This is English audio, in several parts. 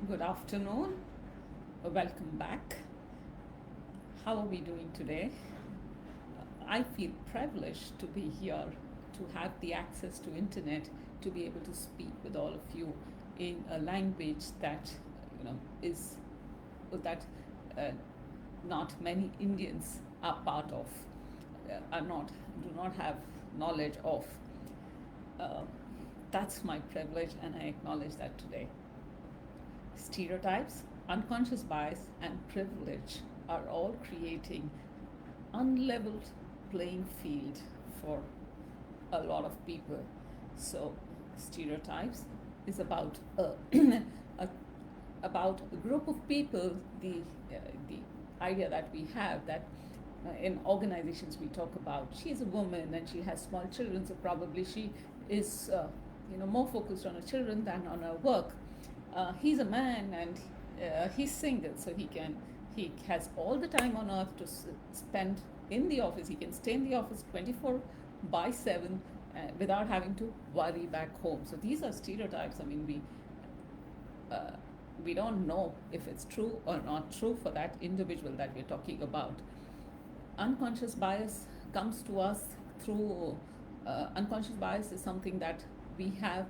Good afternoon. Welcome back. How are we doing today? I feel privileged to be here, to have the access to internet, to be able to speak with all of you in a language that is that uh, not many Indians are part of, are not do not have knowledge of. Uh, that's my privilege, and I acknowledge that today. Stereotypes, unconscious bias, and privilege are all creating unleveled playing field for a lot of people. So, stereotypes is about a about a group of people. The idea that we have that in organizations we talk about she's a woman and she has small children, so probably she is more focused on her children than on her work. He's a man and he's single, so he has all the time on earth to spend in the office. He can stay in the office 24 by 7 without having to worry back home. So these are stereotypes. I mean, uh, we don't know if it's true or not true for that individual that we're talking about. Unconscious bias comes to us through unconscious bias is something that we have,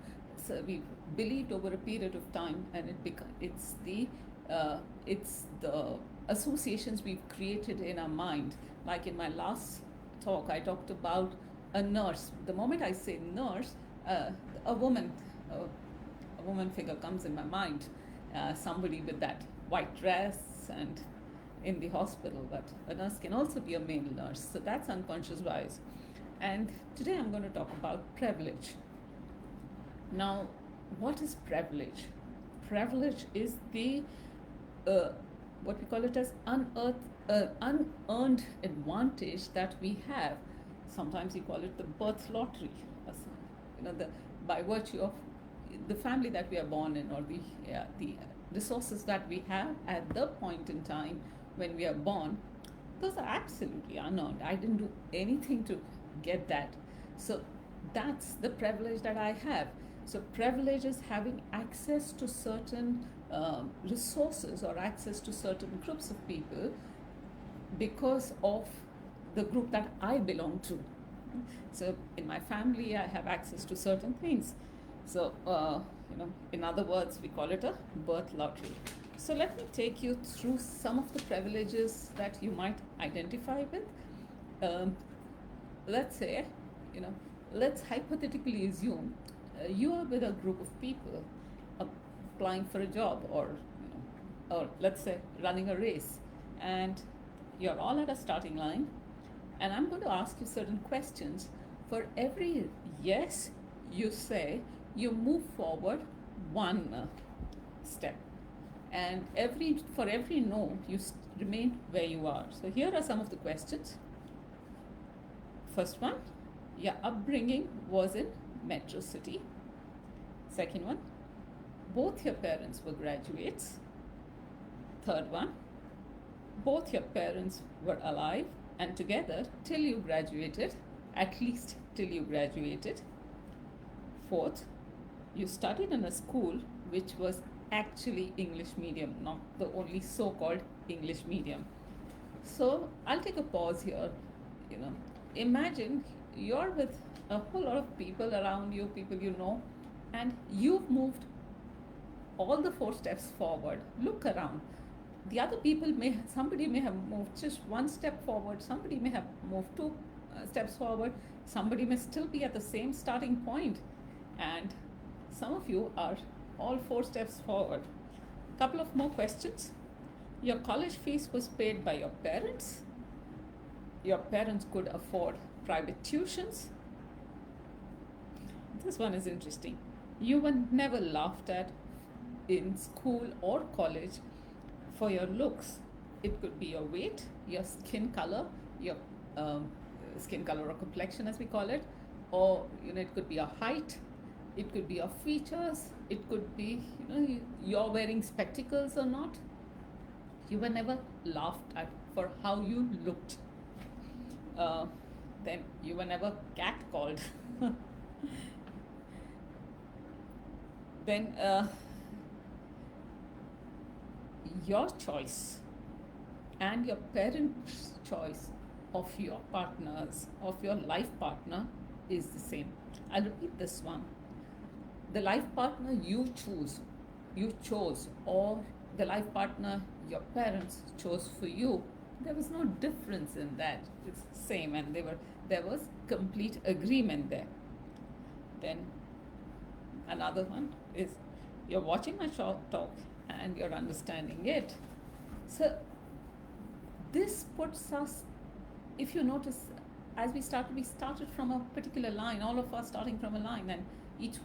so we believed over a period of time, and it's the associations we've created in our mind. Like in my last talk, I talked about a nurse. The moment I say nurse, a woman, a woman figure comes in my mind, somebody with that white dress and in the hospital, but a nurse can also be a male nurse. So that's unconscious bias. And today I'm going to talk about privilege. Now, what is privilege? Privilege is the uh, what we call it as unearned advantage that we have. Sometimes we call it the birth lottery. The by virtue of the family that we are born in, or the resources that we have at the point in time when we are born. Those are absolutely unearned. I didn't do anything to get that. So that's the privilege that I have. So privilege is having access to certain resources or access to certain groups of people because of the group that I belong to. So in my family, I have access to certain things. So in other words, we call it a birth lottery. So let me take you through some of the privileges that you might identify with. Um, let's say, let's hypothetically assume you are with a group of people applying for a job, or let's say running a race, and you're all at a starting line, and I'm going to ask you certain questions. For every yes you say, you move forward one step, and for every no you remain where you are. So here are some of the questions. First one, your upbringing was in metro city. Second one, both your parents were graduates. Third one, both your parents were alive and together till you graduated, at least till you graduated. Fourth, you studied in a school which was actually English medium, not the only so-called English medium. So I'll take a pause here. Imagine you're with a whole lot of people around you, people you know, and you've moved all the 4 steps forward. Look around. The other people somebody may have moved just one step forward, somebody may have moved two steps forward, somebody may still be at the same starting point, and some of you are all 4 steps forward. Couple of more questions. Your college fees was paid by your parents. Your parents could afford private tuitions. This one is interesting. You were never laughed at in school or college for your looks. It could be your weight, your skin color, your skin color or complexion as we call it, or it could be your height, it could be your features, it could be you're wearing spectacles or not. You were never laughed at for how you looked. Then you were never catcalled. Then your choice and your parents' choice of your partners, of your life partner, is the same. I'll repeat this one. The life partner you chose, or the life partner your parents chose for you, there was no difference in that. It's the same, and there was complete agreement there. Then another one is you're watching my short talk and you're understanding it. So this puts us, if you notice, as we started from a particular line, all of us starting from a line, and each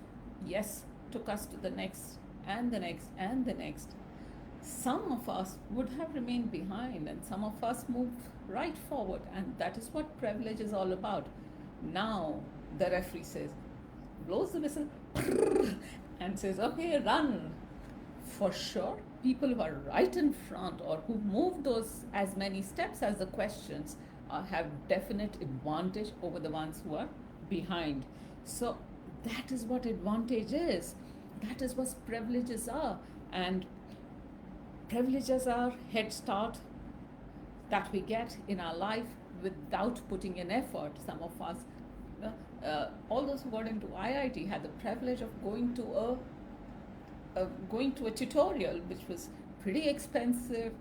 yes took us to the next and the next and the next. Some of us would have remained behind, and some of us moved right forward, and that is what privilege is all about. Now, the referee says, blows the whistle, and says, okay, run. For sure, people who are right in front or who move those as many steps as the questions have definite advantage over the ones who are behind. So that is what advantage is. That is what privileges are. And privileges are head start that we get in our life without putting in effort. Some of us, all those who got into IIT had the privilege of going to a tutorial which was pretty expensive,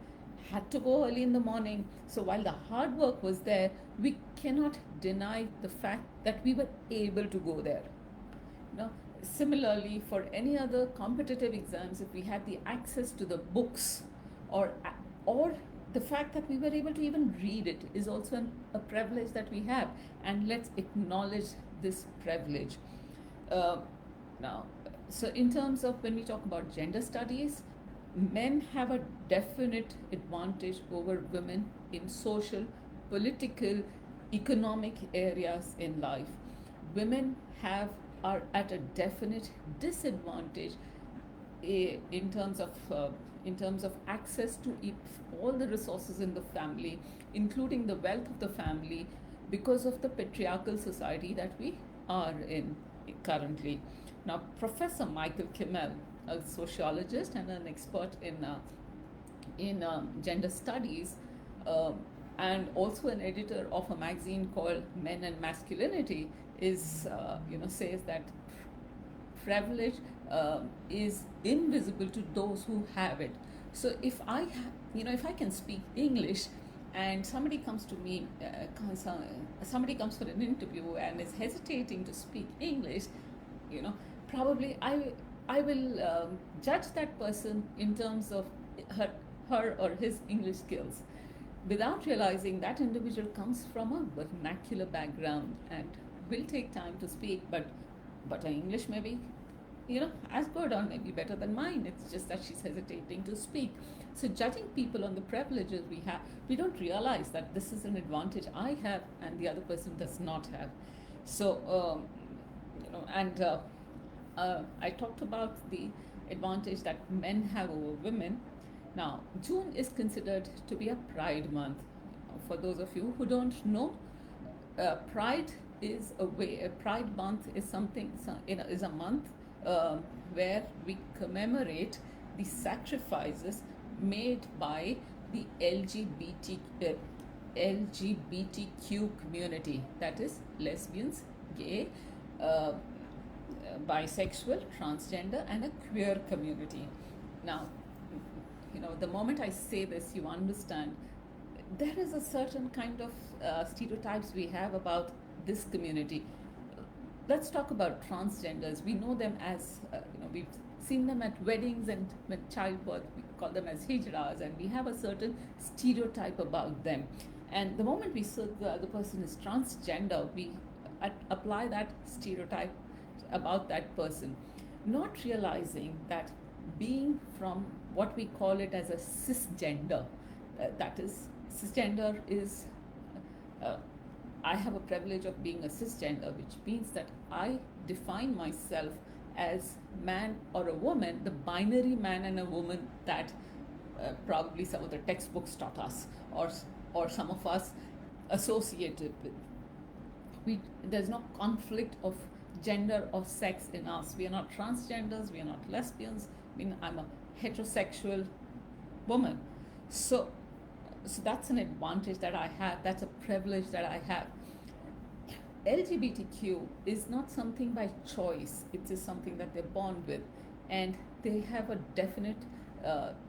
had to go early in the morning. So while the hard work was there, we cannot deny the fact that we were able to go there. Similarly, for any other competitive exams, if we had the access to the books, or the fact that we were able to even read it, is also a privilege that we have, and let's acknowledge this privilege. Now, so in terms of when we talk about gender studies, men have a definite advantage over women in social, political, economic areas in life. Women are at a definite disadvantage in terms of access to all the resources in the family, including the wealth of the family, because of the patriarchal society that we are in currently. Now, Professor Michael Kimmel, a sociologist and an expert in gender studies, and also an editor of a magazine called Men and Masculinity, says that privilege is invisible to those who have it. So if I can speak English, and somebody comes to me, somebody comes for an interview and is hesitating to speak English, probably I will judge that person in terms of her or his English skills, without realizing that individual comes from a vernacular background and will take time to speak, but her English may be, as good or maybe better than mine. It's just that she's hesitating to speak. So judging people on the privileges we have, we don't realize that this is an advantage I have and the other person does not have. So, I talked about the advantage that men have over women. Now, June is considered to be a Pride month. For those of you who don't know, Pride is Pride month is is a month where we commemorate the sacrifices made by the LGBTQ community. That is lesbians, gay, bisexual, transgender, and a queer community. Now, the moment I say this, you understand there is a certain kind of stereotypes we have about this community. Let's talk about transgenders. We know them as, we've seen them at weddings and when childbirth, we call them as hijras, and we have a certain stereotype about them. And the moment we say the person is transgender, we apply that stereotype about that person, not realizing that being from what we call it as a cisgender, that is, cisgender is, I have a privilege of being a cisgender, which means that I define myself as man or a woman, the binary man and a woman that probably some of the textbooks taught us, or some of us associated with. There's no conflict of gender or sex in us. We are not transgenders, we are not lesbians. I'm a heterosexual woman. So, so that's an advantage that I have. That's a privilege that I have. LGBTQ is not something by choice. It is something that they're born with, and they have a definite.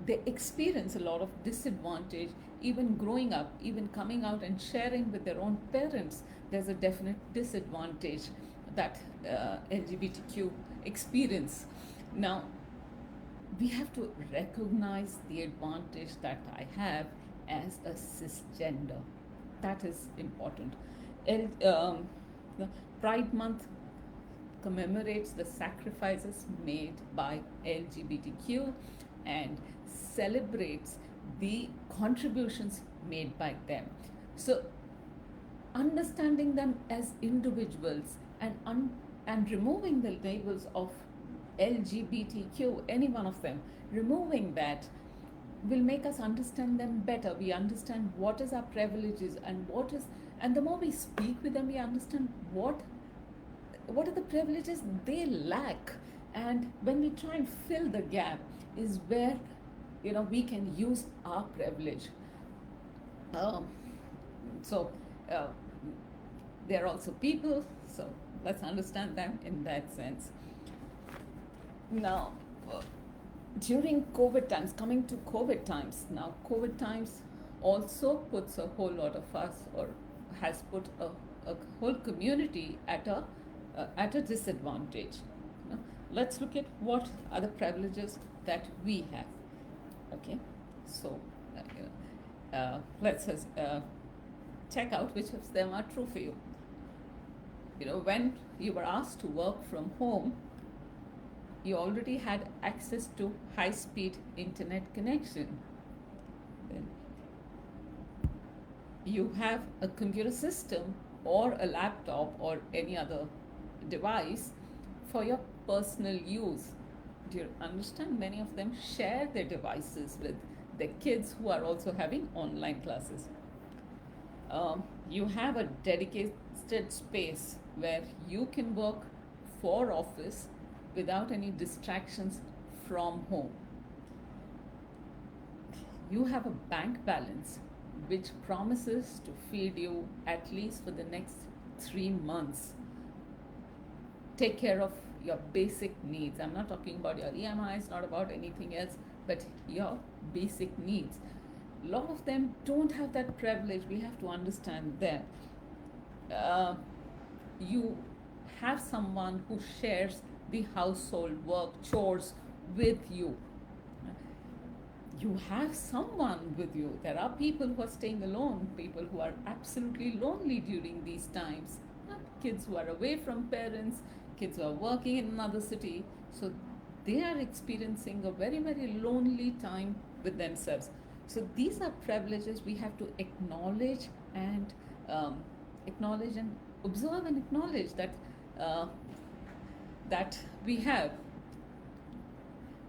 They experience a lot of disadvantage even growing up, even coming out and sharing with their own parents. There's a definite disadvantage that LGBTQ experience. Now, we have to recognize the advantage that I have as a cisgender. That is important. The Pride Month commemorates the sacrifices made by LGBTQ and celebrates the contributions made by them. So, understanding them as individuals and removing the labels of LGBTQ, any one of them, removing that will make us understand them better. We understand what is our privileges and what is, and the more we speak with them, we understand what are the privileges they lack, and when we try and fill the gap is where we can use our privilege. Um, so uh, they're also people, so let's understand them in that sense. Now, during COVID times, coming to COVID times, now COVID times also puts a whole lot of us, or has put a whole community at a disadvantage. Let's look at what are the privileges that we have. Okay, so let's check out which of them are true for you. When you were asked to work from home, you already had access to high-speed internet connection. Then you have a computer system or a laptop or any other device for your personal use. Do you understand? Many of them share their devices with their kids who are also having online classes. You have a dedicated space where you can work for office without any distractions from home. You have a bank balance which promises to feed you at least for the next 3 months. Take care of your basic needs. I'm not talking about your EMIs, not about anything else, but your basic needs. A lot of them don't have that privilege. We have to understand that. You have someone who shares the household work, chores with you. You have someone with you. There are people who are staying alone, people who are absolutely lonely during these times. Kids who are away from parents, kids who are working in another city. So they are experiencing a very, very lonely time with themselves. So these are privileges we have to acknowledge and observe and acknowledge that we have.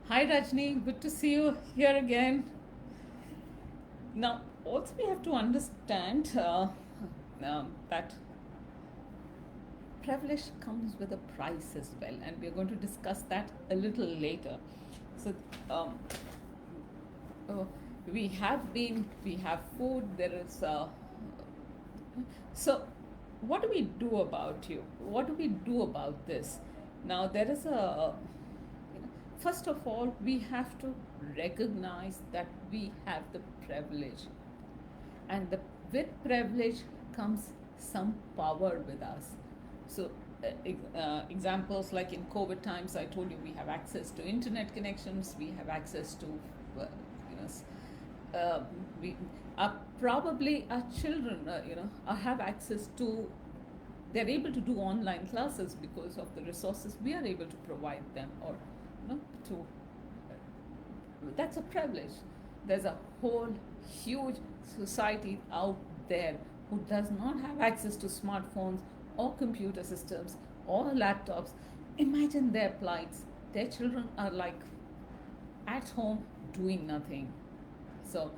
Hi Rajni, good to see you here again. Now, also we have to understand that privilege comes with a price as well, and we're going to discuss that a little later. So, we have food, there is. So, what do we do about you? What do we do about this? Now, there is first of all, we have to recognize that we have the privilege, and with privilege comes some power with us. So, examples like in COVID times, I told you we have access to internet connections, we have access to, we are probably our children, have access to. They're able to do online classes because of the resources we are able to provide them, or to. That's a privilege. There's a whole huge society out there who does not have access to smartphones or computer systems or laptops. Imagine their plights. Their children are like at home doing nothing. So,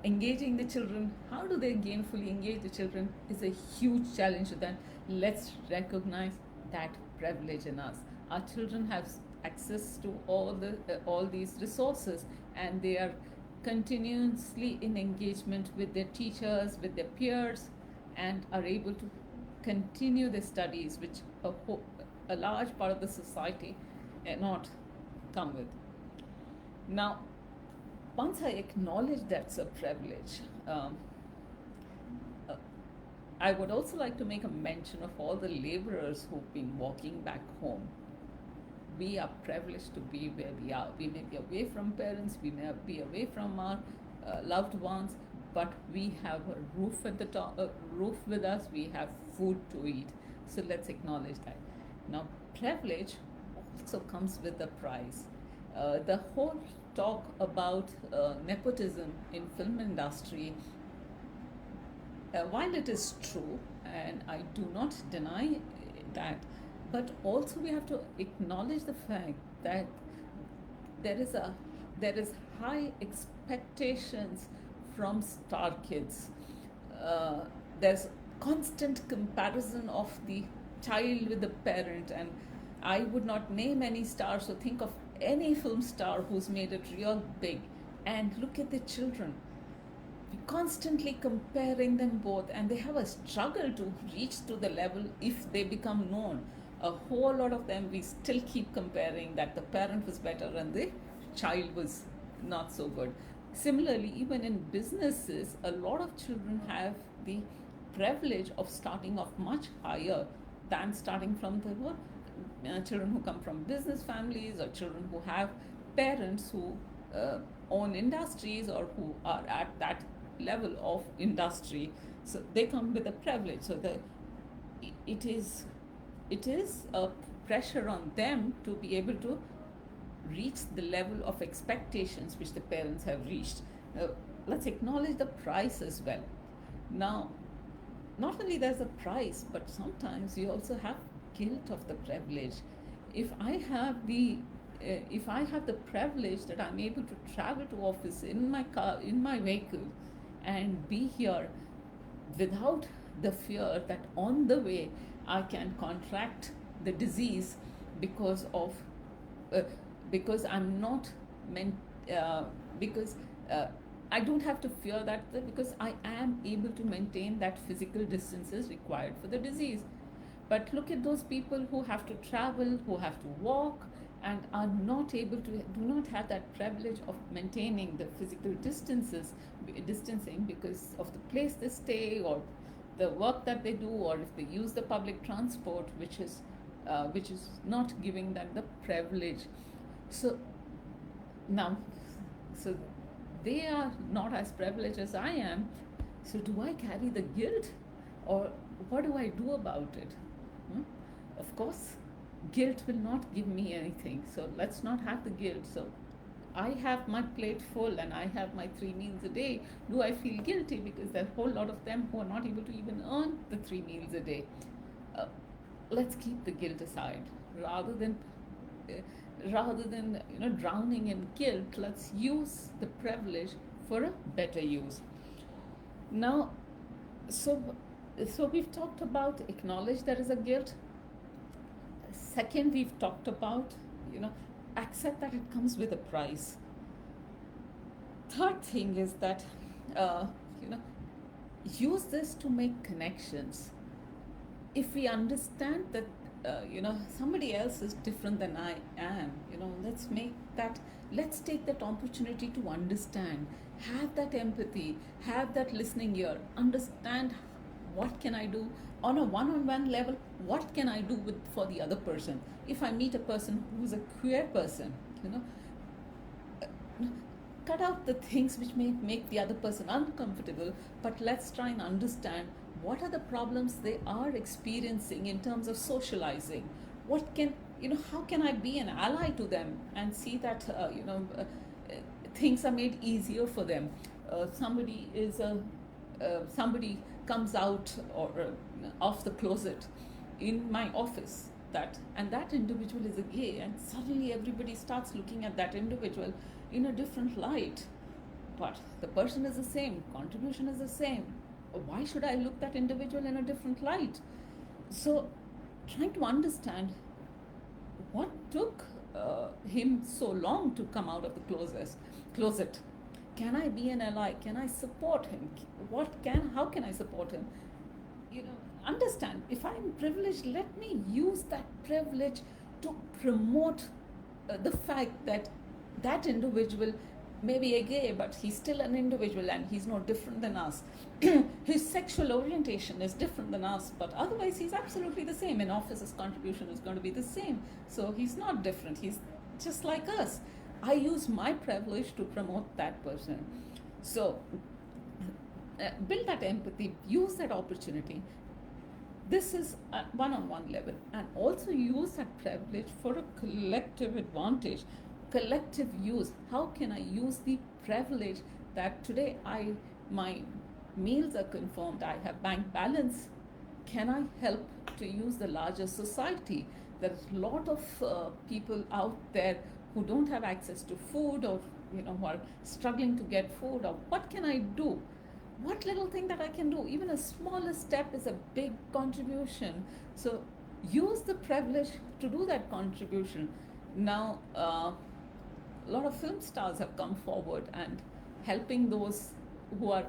engaging the children, how do they gainfully engage the children, is a huge challenge to them. Let's recognize that privilege in us. Our children have access to all these resources, and they are continuously in engagement with their teachers, with their peers, and are able to continue their studies, which a large part of the society not come with. Now, once I acknowledge that's a privilege, uh, I would also like to make a mention of all the laborers who've been walking back home. We are privileged to be where we are. We may be away from parents, we may be away from our loved ones, but we have a roof at the top, roof with us. We have food to eat. So let's acknowledge that. Now, privilege also comes with a price. The whole talk about nepotism in film industry, while it is true, and I do not deny that, but also we have to acknowledge the fact that there is a there is high expectations from star kids. Uh, there's constant comparison of the child with the parent, and I would not name any stars, so think of any film star who's made it real big, and look at the children. We're constantly comparing them both, and they have a struggle to reach to the level if they become known. A whole lot of them, we still keep comparing that the parent was better and the child was not so good. Similarly, even in businesses, a lot of children have the privilege of starting off much higher than starting from the children who come from business families, or children who have parents who own industries or who are at that level of industry. So they come with a privilege. So it is a pressure on them to be able to reach the level of expectations which the parents have reached. Let's acknowledge the price as well. Now, not only there's a price, but sometimes you also have guilt of the privilege. If I have the privilege that I'm able to travel to office in my car, in my vehicle, and be here without the fear that on the way I can contract the disease because of because I'm not meant because I don't have to fear that, because I am able to maintain that physical distances required for the disease. But look at those people who have to travel, who have to walk, and are not able to, do not have that privilege of maintaining the physical distancing because of the place they stay, or the work that they do, or if they use the public transport, which is not giving them the privilege. So now, so they are not as privileged as I am. So do I carry the guilt, or what do I do about it? Of course, guilt will not give me anything. So let's not have the guilt. So I have my plate full and I have my 3 meals a day. Do I feel guilty because there are a whole lot of them who are not able to even earn the 3 meals a day? Let's keep the guilt aside, rather than drowning in guilt. Let's use the privilege for a better use. Now, so we've talked about acknowledge there is a guilt. Second, we've talked about accept that it comes with a price. Third thing is that use this to make connections. If we understand that somebody else is different than I am, let's take that opportunity to understand, have that empathy, have that listening ear, understand what can I do on a one-on-one level, what can I do for the other person. If I meet a person who's a queer person, cut out the things which may make the other person uncomfortable, but let's try and understand what are the problems they are experiencing in terms of socializing. How can I be an ally to them and see that things are made easier for them. Somebody comes out or off the closet in my office, that individual is a gay, and suddenly everybody starts looking at that individual in a different light. But the person is the same, contribution is the same. Why should I look that individual in a different light? So trying to understand what took him so long to come out of the closet. Can I be an ally? Can I support him? How can I support him? You know, understand, if I'm privileged, let me use that privilege to promote the fact that that individual may be a gay, but he's still an individual and he's no different than us. His sexual orientation is different than us, but otherwise he's absolutely the same. In office, his contribution is going to be the same. So he's not different. He's just like us. I use my privilege to promote that person. So build that empathy, use that opportunity. This is at one-on-one level, and also use that privilege for a collective advantage, collective use. How can I use the privilege that today my meals are confirmed, I have bank balance? Can I help to use the larger society? There's a lot of people out there who don't have access to food, or who are struggling to get food. Or what can I do? What little thing that I can do, even a smallest step, is a big contribution. So use the privilege to do that contribution. Now, a lot of film stars have come forward and helping those who are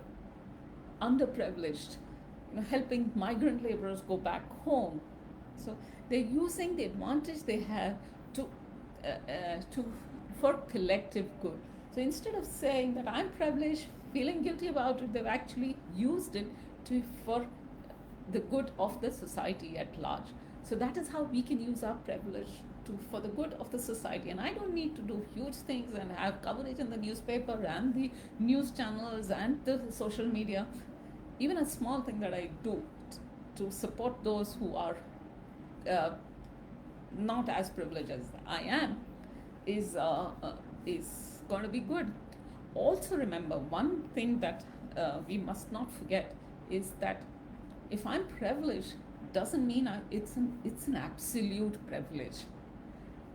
underprivileged, helping migrant laborers go back home. So they're using the advantage they have to for collective good. So instead of saying that I'm privileged, feeling guilty about it, they've actually used it for the good of the society at large. So that is how we can use our privilege for the good of the society. And I don't need to do huge things and have coverage in the newspaper and the news channels and the social media. Even a small thing that I do to support those who are not as privileged as I am is going to be good. Also remember, one thing that we must not forget is that if I'm privileged, doesn't mean it's an absolute privilege.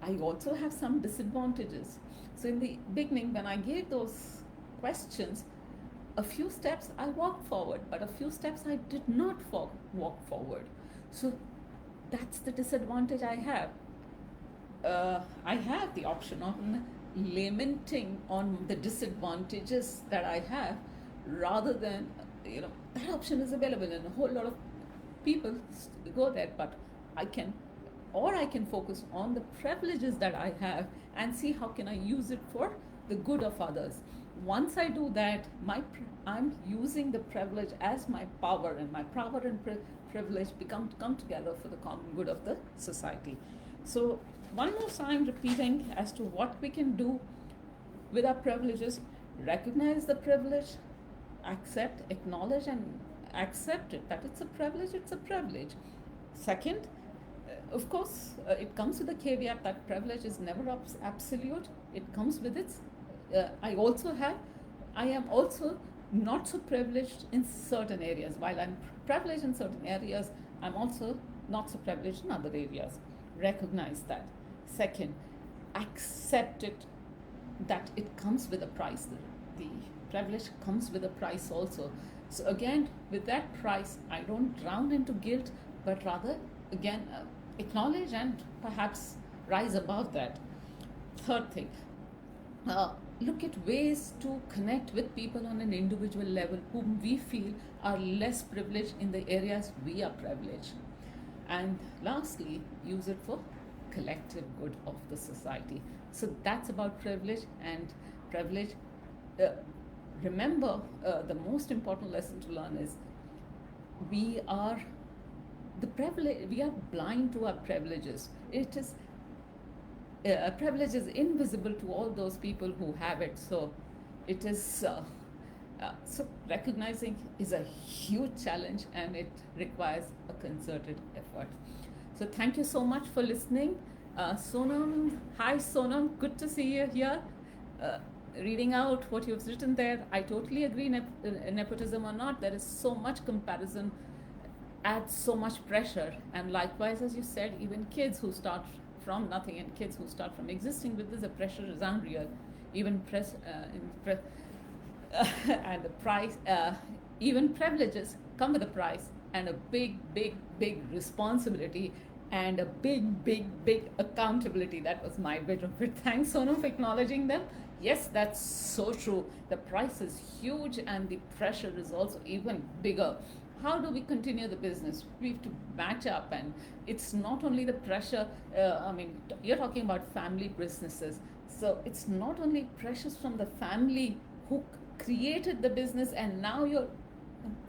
I also have some disadvantages. So in the beginning, when I gave those questions, a few steps I walked forward, but a few steps I did not walk forward. So that's the disadvantage I have. I have the option of lamenting on the disadvantages that I have, rather than, that option is available and a whole lot of people go there, but I can focus on the privileges that I have and see how can I use it for the good of others. Once I do that, I'm using the privilege as my power, and my power and privilege come together for the common good of the society. So one more time repeating as to what we can do with our privileges: recognize the privilege, acknowledge and accept it, that it's a privilege. Second, of course, it comes with a caveat that privilege is never absolute. It comes with its, I am also not so privileged in certain areas. While I'm privileged in certain areas, I'm also not so privileged in other areas. Recognize that. Second, accept it, that it comes with a price. The privilege comes with a price also. So again, with that price, I don't drown into guilt, but rather, again, acknowledge and perhaps rise above that. Third thing, look at ways to connect with people on an individual level whom we feel are less privileged in the areas we are privileged. And lastly, use it for collective good of the society. So that's about privilege. And privilege, remember, the most important lesson to learn is we are blind to our privileges. It is privilege is invisible to all those people who have it. So it is so recognizing is a huge challenge, and it requires a concerted effort. So thank you so much for listening. Sonam, hi Sonam, good to see you here. Reading out what you've written there, I totally agree. Nepotism or not, there is so much comparison, adds so much pressure. And likewise, as you said, even kids who start from nothing and kids who start from existing with this, the pressure is unreal. Even and the price, even privileges come with a price and a big responsibility and a big accountability. That was my bit of it. Thanks, Sonam, for acknowledging them. Yes, that's so true. The price is huge and the pressure is also even bigger. How do we continue the business? We have to match up, and it's not only the pressure. I mean, you're talking about family businesses. So it's not only pressures from the family who created the business and now you're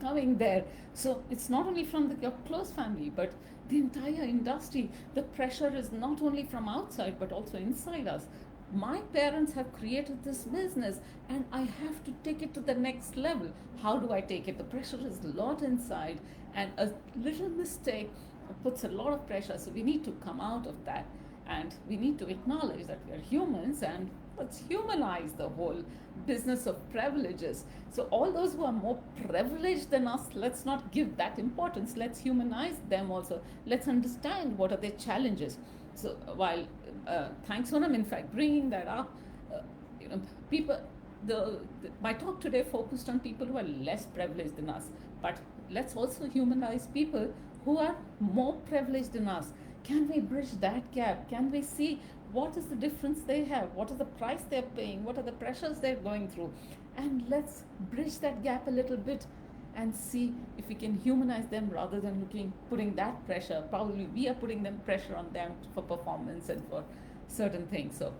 coming there. So it's not only from your close family, but the entire industry. The pressure is not only from outside, but also inside us. My parents have created this business and I have to take it to the next level. How do I take it? The pressure is a lot inside, and a little mistake puts a lot of pressure. So we need to come out of that, and we need to acknowledge that we are humans, and let's humanize the whole business of privileges. So all those who are more privileged than us, let's not give that importance. Let's humanize them also. Let's understand what are their challenges. So while thanks Sonam, in fact, bringing that up, uh, you know, people, my talk today focused on people who are less privileged than us, but let's also humanize people who are more privileged than us. Can we bridge that gap? Can we see what is the difference they have? What is the price they're paying? What are the pressures they're going through? And let's bridge that gap a little bit and see if we can humanize them rather than putting that pressure. Probably we are putting them pressure on them for performance and for certain things. So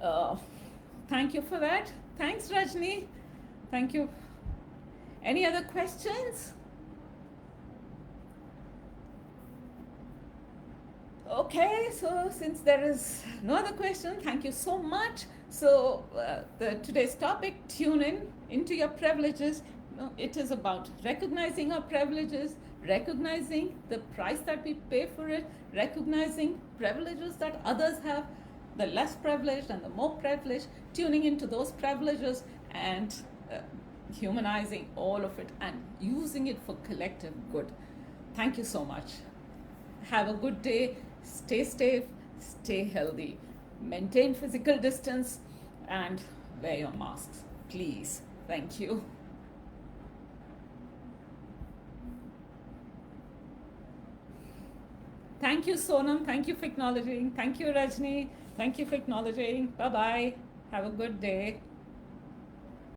uh, thank you for that. Thanks, Rajni. Thank you. Any other questions? Okay, so since there is no other question, thank you so much. So today's topic, tune in into your privileges. It is about recognizing our privileges, recognizing the price that we pay for it, recognizing privileges that others have, the less privileged and the more privileged, tuning into those privileges and humanizing all of it and using it for collective good. Thank you so much. Have a good day. Stay safe, stay healthy, maintain physical distance, and wear your masks, please. Thank you. Thank you, Sonam. Thank you for acknowledging. Thank you, Rajni. Thank you for acknowledging. Bye bye. Have a good day.